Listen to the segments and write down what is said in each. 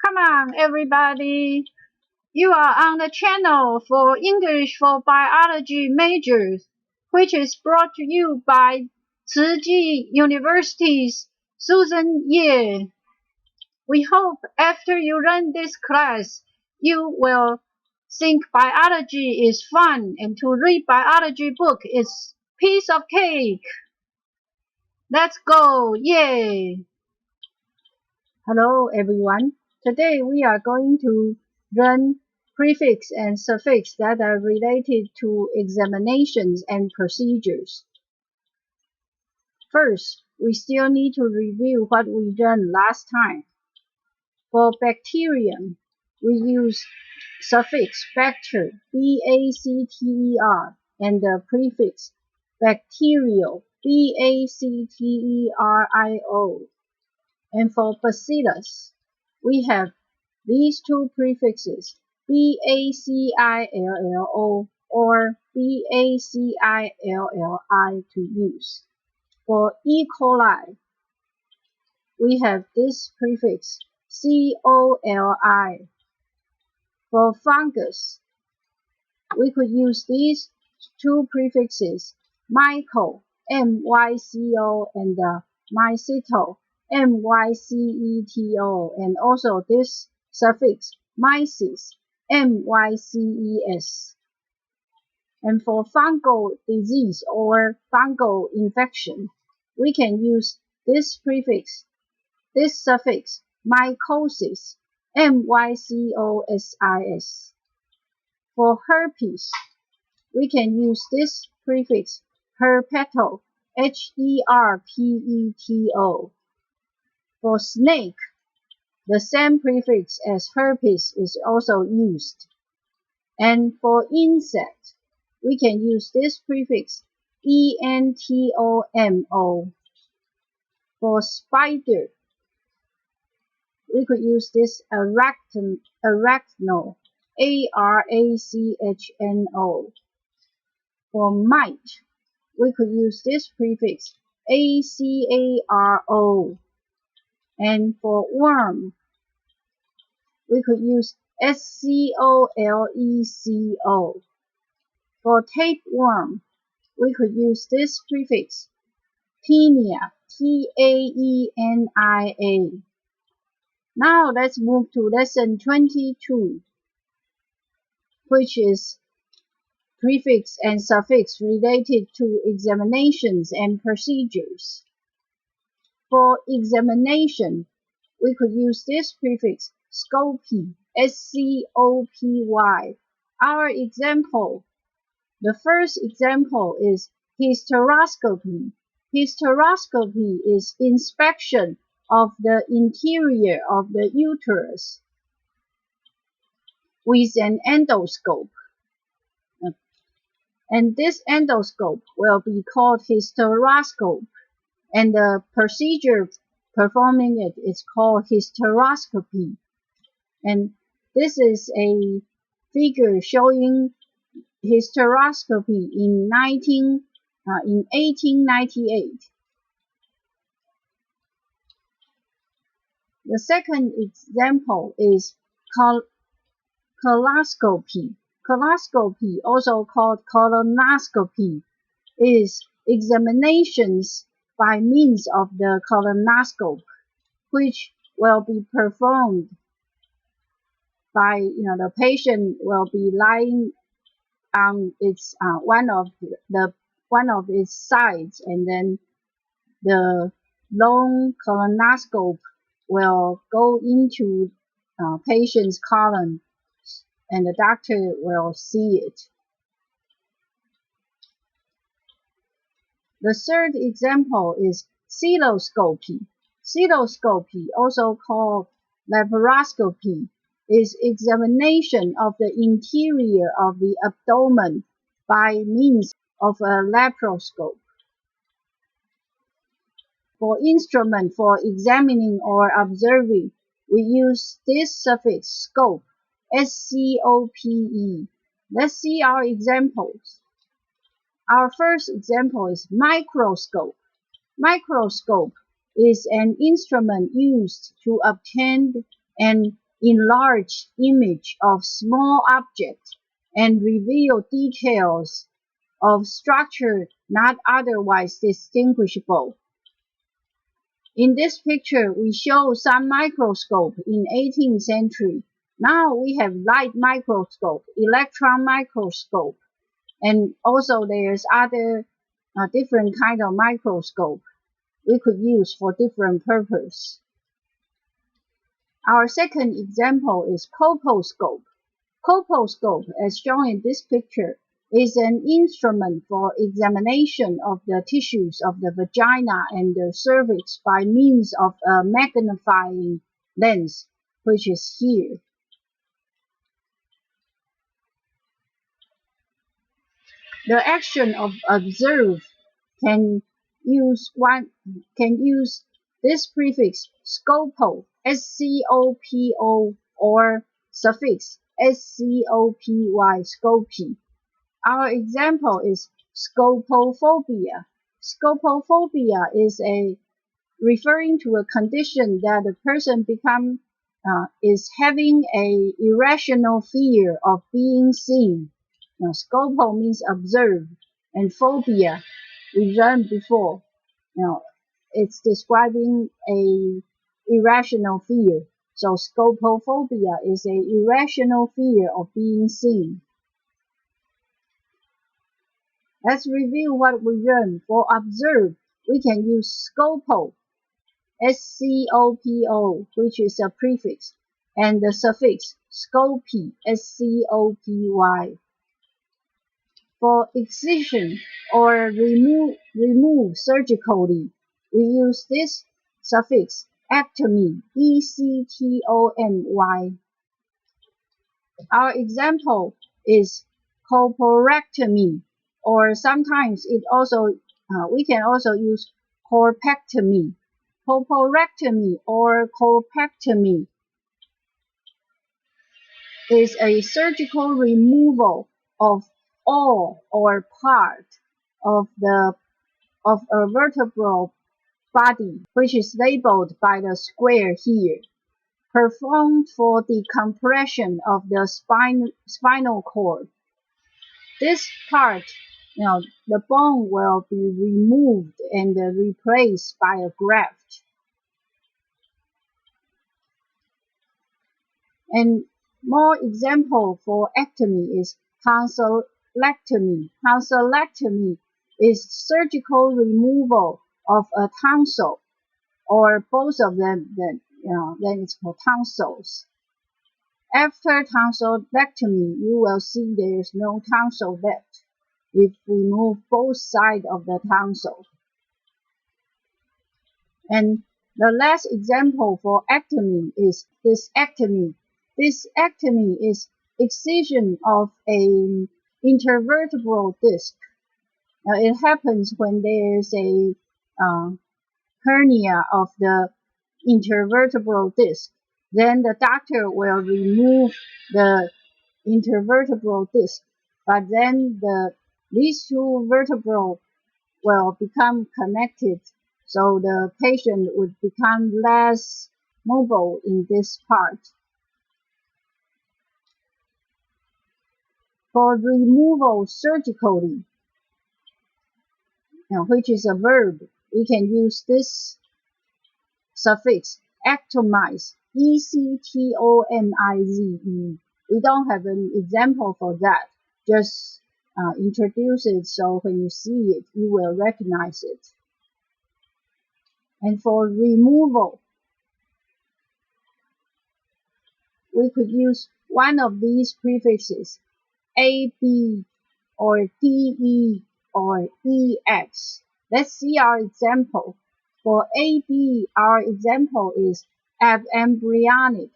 Come on, everybody. You are on the channel for English for Biology majors, which is brought to you by Tsinghua University's Susan Ye. We hope after you learn this class, you will think biology is fun and to read biology book is piece of cake. Let's go, yay! Hello everyone. Today we are going to learn prefix and suffix that are related to examinations and procedures. First, we still need to review what we learned last time. For bacterium, we use suffix bacter, B-A-C-T-E-R, and the prefix bacterial, B-A-C-T-E-R-I-O. And for bacillus, we have these two prefixes, B-A-C-I-L-L-O or B-A-C-I-L-L-I to use. For E. coli, we have this prefix, C-O-L-I. For fungus, we could use these two prefixes, myco, M-Y-C-O, and myceto, M-Y-C-E-T-O, and also this suffix, myces, M-Y-C-E-S. And for fungal disease or fungal infection, we can use this prefix, this suffix, mycosis, M-Y-C-O-S-I-S. For herpes, we can use this prefix, herpeto, H-E-R-P-E-T-O. For snake, the same prefix as herpes is also used. And for insect, we can use this prefix, E-N-T-O-M-O. For spider, we could use this arachno, A-R-A-C-H-N-O. For mite, we could use this prefix, A-C-A-R-O. And for worm, we could use S-C-O-L-E-C-O. For tapeworm, we could use this prefix, taenia, T-A-E-N-I-A. Now let's move to lesson 22, which is prefix and suffix related to examinations and procedures. For examination, we could use this prefix, scopy, S-C-O-P-Y. Our example, the first example is hysteroscopy. Hysteroscopy is inspection of the interior of the uterus with an endoscope. And this endoscope will be called hysteroscope. And the procedure performing it is called hysteroscopy. And this is a figure showing hysteroscopy in 1898. The second example is coloscopy. Coloscopy, also called colonoscopy, is examinations by means of the colonoscope, which will be performed by, the patient will be lying on its one of its sides, and then the long colonoscope will go into patient's colon, and the doctor will see it. The third example is cystoscopy. Cystoscopy, also called laparoscopy, is examination of the interior of the abdomen by means of a laparoscope. For instrument for examining or observing, we use this suffix, scope, S-C-O-P-E. Let's see our examples. Our first example is microscope. Microscope is an instrument used to obtain and enlarged image of small objects and reveal details of structure not otherwise distinguishable. In this picture, we show some microscope in 18th century. Now we have light microscope, electron microscope, and also there's other different kind of microscope we could use for different purpose. Our second example is colposcope. Colposcope, as shown in this picture, is an instrument for examination of the tissues of the vagina and the cervix by means of a magnifying lens, which is here. The action of observe can use this prefix scopo, S-C-O-P-O, or suffix S-C-O-P-Y, scopy. Our example is scopophobia. Scopophobia is referring to a condition that a person is having a irrational fear of being seen. Now, scopo means observe, and phobia we learned before. Now, it's describing a irrational fear. So scopophobia is a irrational fear of being seen. Let's review what we learned. For observe, we can use scopo, S-C-O-P-O, which is a prefix, and the suffix scopy, S-C-O-P-Y. For excision or remove surgically, we use this suffix ectomy, E-C-T-O-M-Y. Our example is corporectomy, or sometimes we can also use corpectomy. Corporectomy or corpectomy is a surgical removal of all or part of a vertebral body, which is labeled by the square here, performed for decompression of the spinal cord. This part, the bone will be removed and replaced by a graft. And more example for ectomy is tonsillectomy. Tonsillectomy is surgical removal of a tonsil, or both of them. Then it's called tonsils. After tonsillectomy, you will see there is no tonsil left. If we remove both sides of the tonsil. And the last example for ectomy is discectomy. Discectomy is excision of an intervertebral disc. Now, it happens when there is a hernia of the intervertebral disc. Then the doctor will remove the intervertebral disc, but then these two vertebrae will become connected, so the patient would become less mobile in this part. For removal surgically, which is a verb, we can use this suffix ectomize, E-C-T-O-M-I-Z-E. We don't have an example for that. Just introduce it, so when you see it, you will recognize it. And for removal, we could use one of these prefixes, AB or DE or EX. Let's see our example. For AB, our example is abembryonic.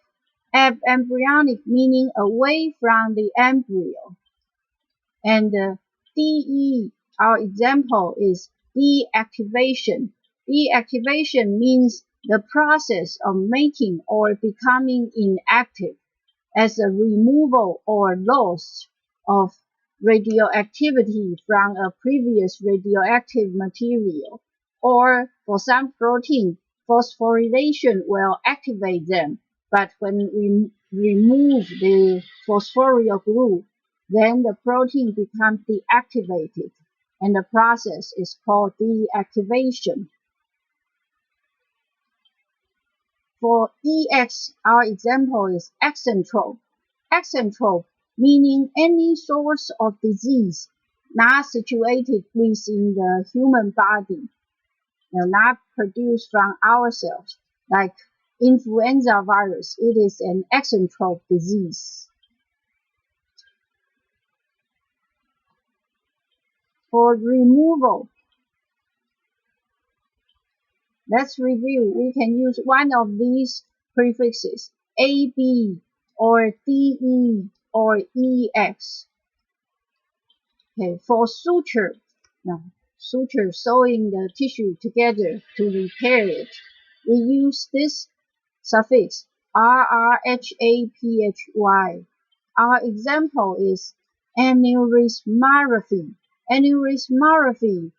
Abembryonic meaning away from the embryo. And DE, our example is deactivation. Deactivation means the process of making or becoming inactive as a removal or loss of radioactivity from a previous radioactive material, or for some protein, phosphorylation will activate them, But when we remove the phosphorylate group, then the protein becomes deactivated, and the process is called deactivation. For EX, our example is exentrope. Exentrope meaning any source of disease not situated within the human body, not produced from ourselves, like influenza virus. It is an exentrope disease. For removal, let's review. We can use one of these prefixes, AB or DE or EX. Okay, for suture, suture sewing the tissue together to repair it, we use this suffix rrhaphy. Our example is aneurysmorrhaphy. Aneurysmorrhaphy,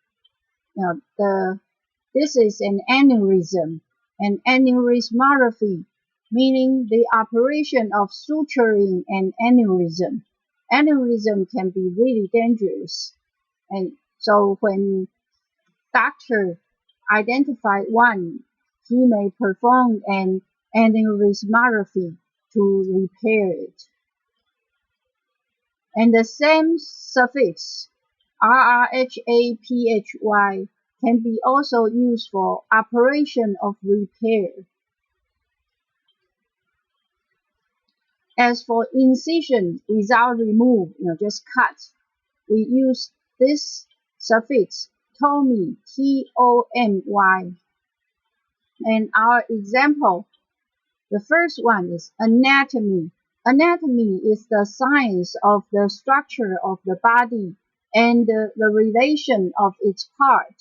this is an aneurysm, and aneurysmorrhaphy meaning the operation of suturing an aneurysm. Aneurysm can be really dangerous, and so when doctor identify one, he may perform an aneurysmorrhaphy to repair it. And the same suffix rrhaphy can be also used for operation of repair. As for incision without remove, just cut, we use this suffix tomy, T-O-M-Y. And our example, the first one is anatomy. Anatomy is the science of the structure of the body and the relation of its part.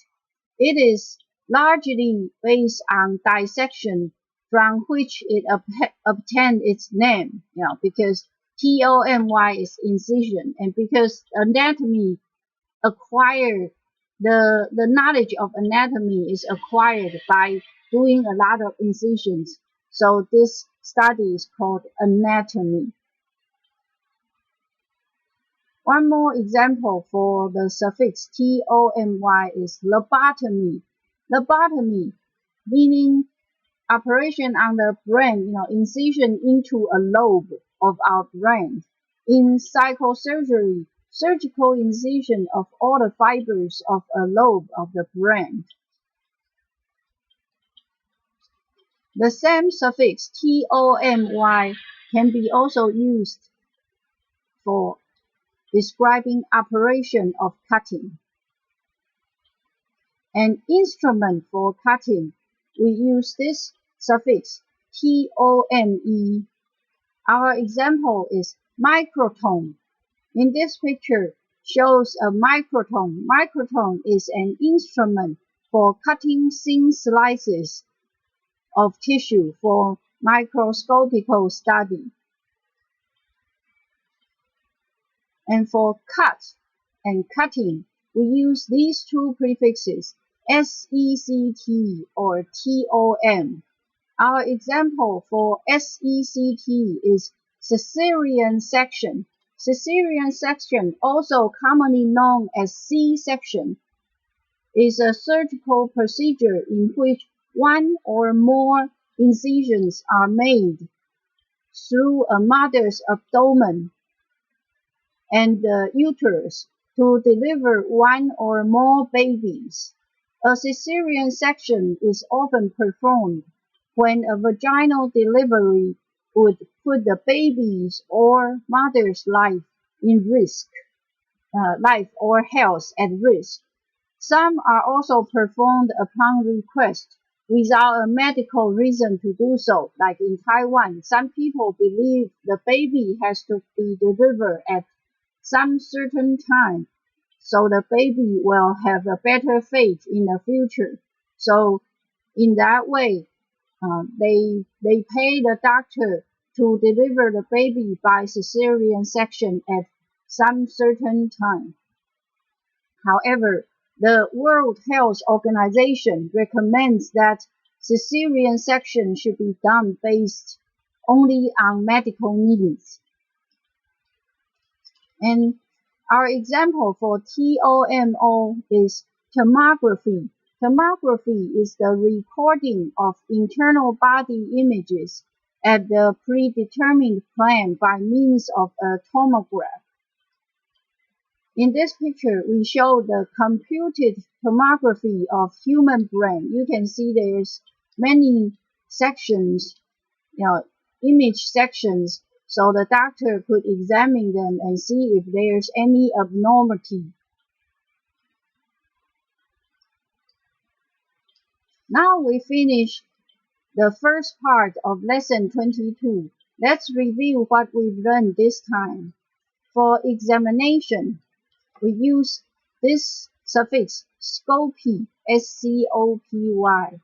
It is largely based on dissection, from which it obtained its name, because T-O-M-Y is incision, and because anatomy acquired, the knowledge of anatomy is acquired by doing a lot of incisions. So this study is called anatomy. One more example for the suffix T-O-M-Y is lobotomy. Lobotomy meaning operation on the brain, incision into a lobe of our brain. In psychosurgery, surgical incision of all the fibers of a lobe of the brain. The same suffix T-O-M-Y can be also used for describing operation of cutting. An instrument for cutting, we use this suffix T-O-M-E. Our example is microtome. In this picture shows a microtome. Microtome is an instrument for cutting thin slices of tissue for microscopical study. And for cut and cutting, we use these two prefixes, S-E-C-T or T-O-M. Our example for S-E-C-T is Caesarian section. Caesarian section, also commonly known as C-section, is a surgical procedure in which one or more incisions are made through a mother's abdomen and the uterus to deliver one or more babies. A Caesarian section is often performed when a vaginal delivery would put the baby's or mother's life or health at risk. Some are also performed upon request without a medical reason to do so. Like in Taiwan, some people believe the baby has to be delivered at some certain time, so the baby will have a better fate in the future. So in that way, they pay the doctor to deliver the baby by Caesarian section at some certain time. However, the World Health Organization recommends that Caesarian section should be done based only on medical needs. And our example for TOMO is tomography. Tomography is the recording of internal body images at the predetermined plane by means of a tomograph. In this picture, we show the computed tomography of human brain. You can see there's many sections, image sections, so the doctor could examine them and see if there's any abnormality. Now we finish the first part of lesson 22. Let's review what we've learned this time. For examination, we use this suffix scopy, S-C-O-P-Y,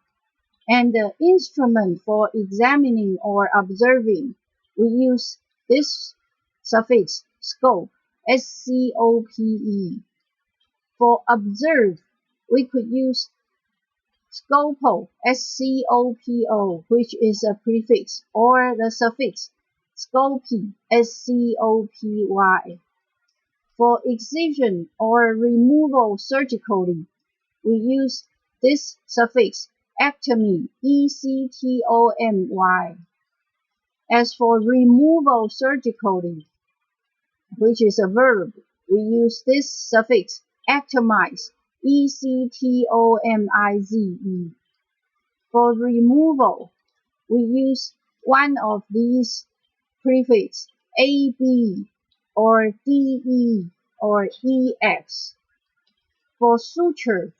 and the instrument for examining or observing, we use this suffix scope, S-C-O-P-E. For observe, we could use scopo, S-C-O-P-O, which is a prefix, or the suffix scopy, S-C-O-P-Y. For excision or removal surgically, we use this suffix ectomy, E-C-T-O-M-Y. As for removal surgically, which is a verb, we use this suffix ectomize, E-C-T-O-M-I-Z-E. For removal, we use one of these prefixes, A-B, or D-E, or E-X. For suture,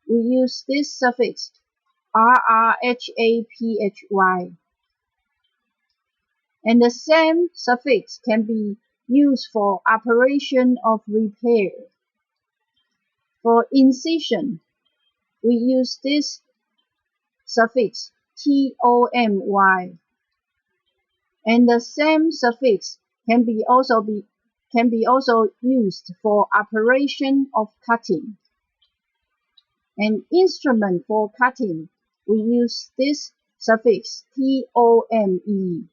we use this suffix R-R-H-A-P-H-Y. And the same suffix can be used for operation of repair. For incision, we use this suffix T-O-M-Y. And the same suffix can be also used for operation of cutting. An instrument for cutting, we use this suffix T-O-M-E.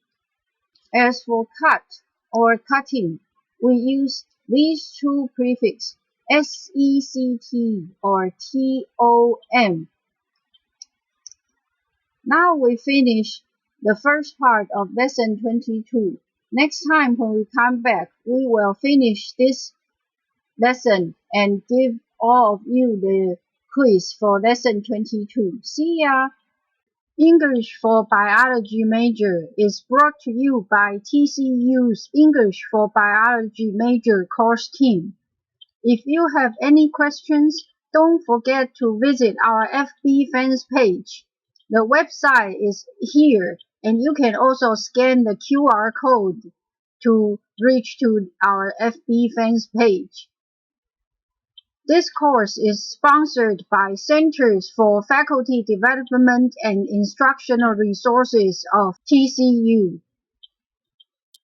As for cut or cutting, we use these two prefixes S-E-C-T or T-O-M. Now we finish the first part of lesson 22. Next time when we come back, we will finish this lesson and give all of you the quiz for lesson 22. See ya! English for Biology Major is brought to you by TCU's English for Biology Major course team. If you have any questions, don't forget to visit our FB fans page. The website is here, and you can also scan the QR code to reach to our FB fans page. This course is sponsored by Centers for Faculty Development and Instructional Resources of TCU.